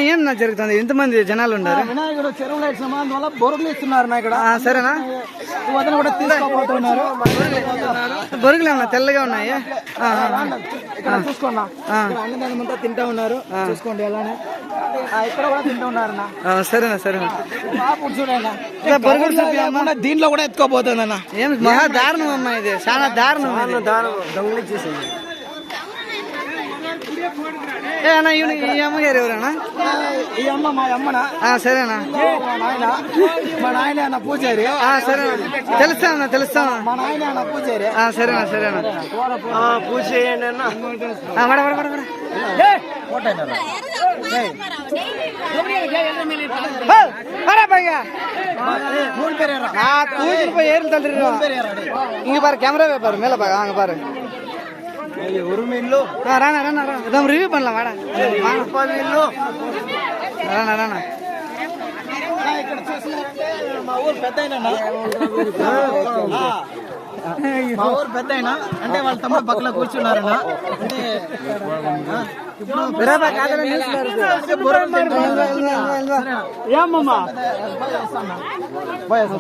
ఏమన్నా జరుగుతుంది? ఎంతమంది జనాలు ఉన్నారు? వినాయకుడు చెరువులో సమానం వల్ల బొరుగులు ఇస్తున్నారు ఇక్కడ. సరేనా? కూడా తీసుకోబోతున్నారు. బొరుగులు ఏమన్నా తెల్లగా ఉన్నాయి? చూసుకోండి, అన్నదానమంతా తింటా ఉన్నారు. చూసుకోండి అలానే ఇక్కడ కూడా తింటా ఉన్నారు. సరేనా? సరేనా? దీంట్లో కూడా ఎత్తుకోబోతుందన్న. ఏం మహా దారుణం అమ్మా, ఇది చాలా దారుణం. దొంగలిచ్చేసింది. ఏ అన్న, ఈ అమ్మగారు ఎవరన్నా? ఈ అమ్మ మా అమ్మనా? సరేనా? మా నాయన అన్న పూజారి. సరేనా? తెలుస్తానా? తెలుస్తానా? మా నాయన అన్న పూజారి. సరేనా? సరేనా? పూజ చేయండి అన్న. இங்க பாரு, கேமராவே பாரு, மேல பாரு, அங்க பாரு. ராணா ராணா ராணா ரிவ்யூ பண்ணலாம், வாடா. ராணா ராணா మా ఊరు పెద్ద అంటే వాళ్ళ తమ్ముడు పక్కన కూర్చున్నారన్న. అంటే ఏమమ్మా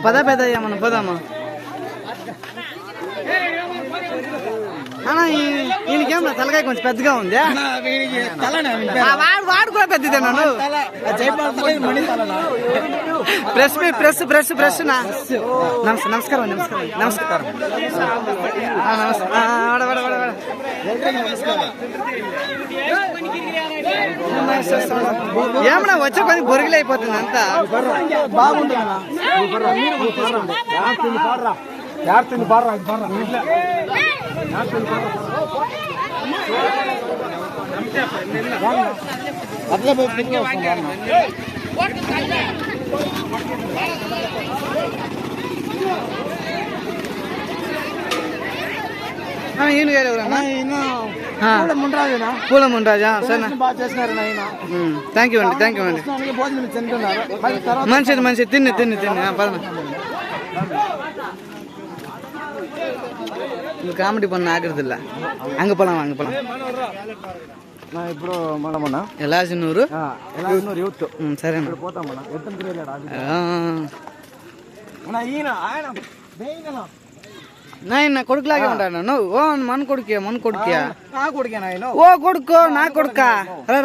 పద పెద్ద ఏమన్నా పోదామా? ఈయనకేమన్నా తలకాయ కొంచెం పెద్దగా ఉంది. వాడు కూడా పెద్దదే. నన్ను ప్రెస్ ప్రెస్ ప్రెస్ ప్రెస్ నమస్కారం నమస్కారం నమస్కారం. ఏమన్నా వచ్చే పని బొరుగులు అయిపోతుంది అంతా. బాగుంటుంది. ఈయన గారు ఎవరన్నా? పూల ముండ్రాజా? సరే, బాగా చేసినారు. థ్యాంక్ యూ అండి, థ్యాంక్ యూ అండి. భోజనం తింటున్నారు. మంచిది మంచిది, తిన్ని తిన్ని తిన్ని పద. காமெடி பண்ண ஆக்குறது இல்ல. அங்க போலாம் அங்க போலாம். ఇప్పుడు మనమన్నా ఎలాజినూరు యూత్. సరే పోతామన్నా. నా కొడుకులాగే ఉంటాను. ఓ మన కొడుకే, మన కొడుకే. కొడుకేనా? ఓ కొడుకో, నా కొడుక. సరే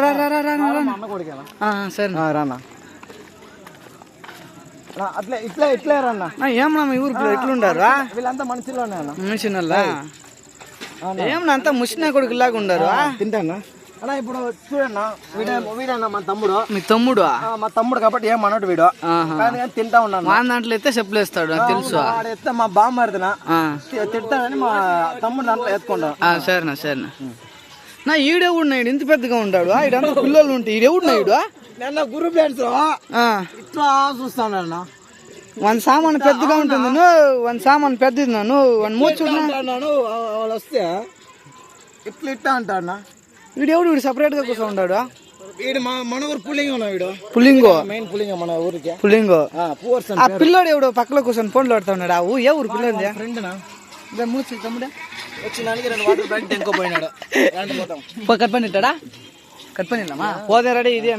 రానా. అట్లా ఇట్లా ఇట్లా రన్నా. ఏమన్నా మీ ఊరు ఎట్లుండారు? వీళ్ళంతా మనుషుల్లోనే అన్న. మనుషుల ఏమన్నా అంతా ముసిన కొడుకులాగా ఉండారు. తింటానా అన్నా? ఇప్పుడు చూడన్నా, వీడన్నా మా తమ్ముడు. మీ తమ్ముడు? మా తమ్ముడు కాబట్టి ఏం అన్నట్టు వీడు తింటా ఉన్నాను. మా దాంట్లో అయితే చెప్పులేస్తాడు, తెలుసు. ఎత్తే మా బామ్మర్దినా తింటానని మా తమ్ముడు దాంట్లో ఎత్తుకుంటాం. సరేనా? సరేనా? నా ఈడెవుడు నాయుడు ఇంత పెద్దగా ఉంటాడు. ఈడంతా పిల్లలు ఉంటే ఈడెవుడు నాయుడు నిన్న గురు ఫ్రెండ్స్ ఇట్లా చూస్తానన్నా. వన్ సామాన్ పెద్దగా ఉంటుంది. వన్ సామాన్ పెద్దది. వన్ మూర్చు వాళ్ళు వస్తే ఇట్లా ఇట్టా అంటాడు. వీడెవడు? వీడు సపరేట్ గా కూర్చో ఉంటాడు. వీడు మన ఊరు పులింగో. వీడు పులింగో, మెయిన్ పులింగో మన ఊరికి. పులింగో. ఆ పిల్లోడు ఎవడో పక్కలో కూర్చొని ఫోన్లు ఆడుతా ఉన్నాడు. ఏ ఊరు పిల్లలు? ఫ్రెండ్నా? మూర్చి తమ్ముడే వచ్చినానికి 2 వాటర్ ప్యాకెట్ ఇంకో పోయినాడు. కట్ పని ఇట్టాడా? కట్ పని పోదే రెడీ ఇది.